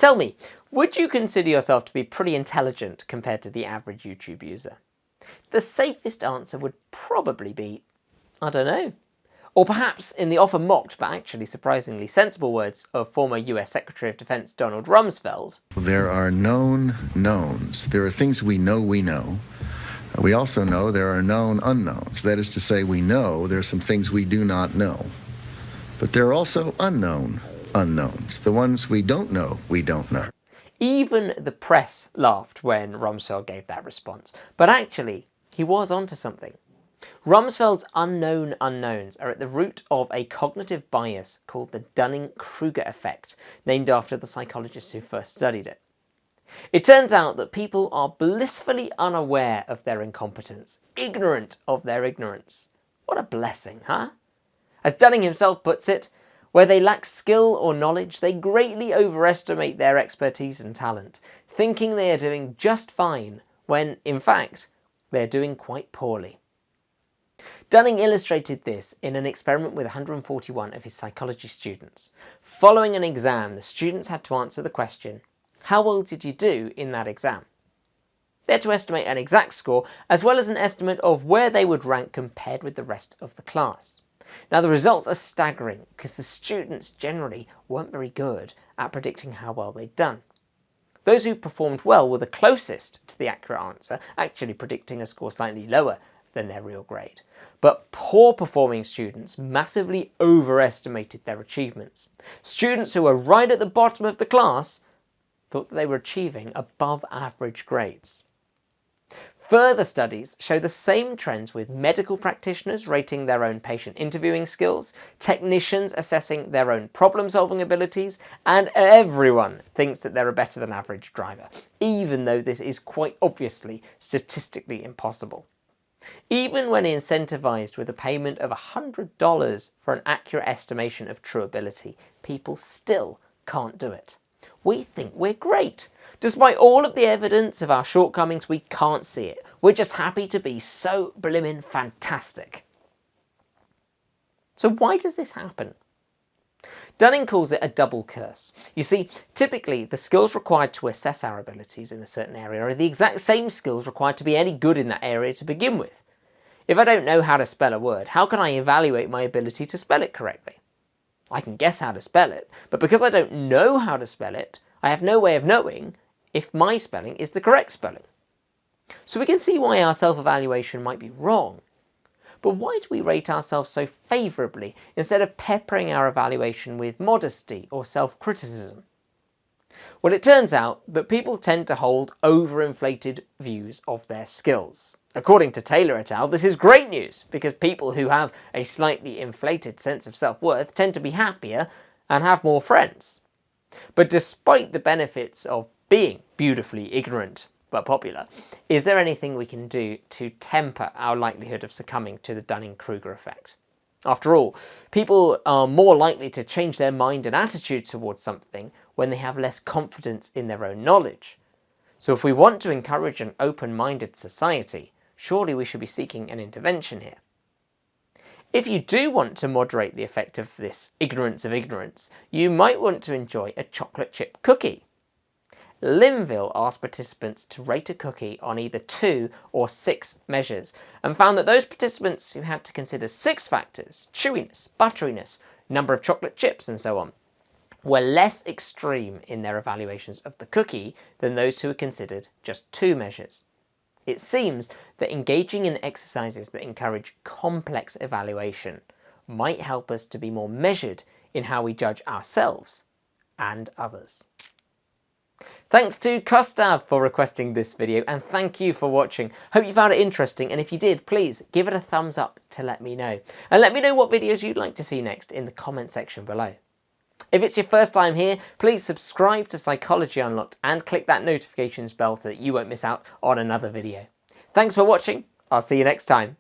Tell me, would you consider yourself to be pretty intelligent compared to the average YouTube user? The safest answer would probably be, I don't know. Or perhaps in the often mocked but actually surprisingly sensible words of former US Secretary of Defense Donald Rumsfeld. There are known knowns. There are things we know we know. We also know there are known unknowns. That is to say, we know there are some things we do not know. But there are also unknown unknowns. The ones we don't know, we don't know. Even the press laughed when Rumsfeld gave that response. But actually, he was onto something. Rumsfeld's unknown unknowns are at the root of a cognitive bias called the Dunning-Kruger Effect, named after the psychologist who first studied it. It turns out that people are blissfully unaware of their incompetence, ignorant of their ignorance. What a blessing, huh? As Dunning himself puts it, where they lack skill or knowledge, they greatly overestimate their expertise and talent, thinking they are doing just fine, when, in fact, they are doing quite poorly. Dunning illustrated this in an experiment with 141 of his psychology students. Following an exam, the students had to answer the question, how well did you do in that exam? They had to estimate an exact score, as well as an estimate of where they would rank compared with the rest of the class. Now the results are staggering, because the students generally weren't very good at predicting how well they'd done. Those who performed well were the closest to the accurate answer, actually predicting a score slightly lower than their real grade. But poor performing students massively overestimated their achievements. Students who were right at the bottom of the class thought that they were achieving above average grades. Further studies show the same trends with medical practitioners rating their own patient interviewing skills, technicians assessing their own problem-solving abilities, and everyone thinks that they're a better than average driver, even though this is quite obviously statistically impossible. Even when incentivized with a payment of $100 for an accurate estimation of true ability, people still can't do it. We think we're great. Despite all of the evidence of our shortcomings, we can't see it. We're just happy to be so blimmin' fantastic. So why does this happen? Dunning calls it a double curse. You see, typically the skills required to assess our abilities in a certain area are the exact same skills required to be any good in that area to begin with. If I don't know how to spell a word, how can I evaluate my ability to spell it correctly? I can guess how to spell it, but because I don't know how to spell it, I have no way of knowing if my spelling is the correct spelling. So we can see why our self-evaluation might be wrong. But why do we rate ourselves so favourably instead of peppering our evaluation with modesty or self-criticism? Well, it turns out that people tend to hold overinflated views of their skills. According to Taylor et al., this is great news because people who have a slightly inflated sense of self-worth tend to be happier and have more friends. But despite the benefits of being beautifully ignorant but popular, is there anything we can do to temper our likelihood of succumbing to the Dunning-Kruger effect? After all, people are more likely to change their mind and attitude towards something when they have less confidence in their own knowledge. So if we want to encourage an open-minded society, surely we should be seeking an intervention here. If you do want to moderate the effect of this ignorance of ignorance, you might want to enjoy a chocolate chip cookie. Linville asked participants to rate a cookie on either 2 or 6 measures and found that those participants who had to consider 6 factors, chewiness, butteriness, number of chocolate chips and so on, were less extreme in their evaluations of the cookie than those who had considered just 2 measures. It seems that engaging in exercises that encourage complex evaluation might help us to be more measured in how we judge ourselves and others. Thanks to Gustav for requesting this video, and thank you for watching. Hope you found it interesting, and if you did, please give it a thumbs up to let me know. And let me know what videos you'd like to see next in the comment section below. If it's your first time here, please subscribe to Psychology Unlocked and click that notifications bell so that you won't miss out on another video. Thanks for watching. I'll see you next time.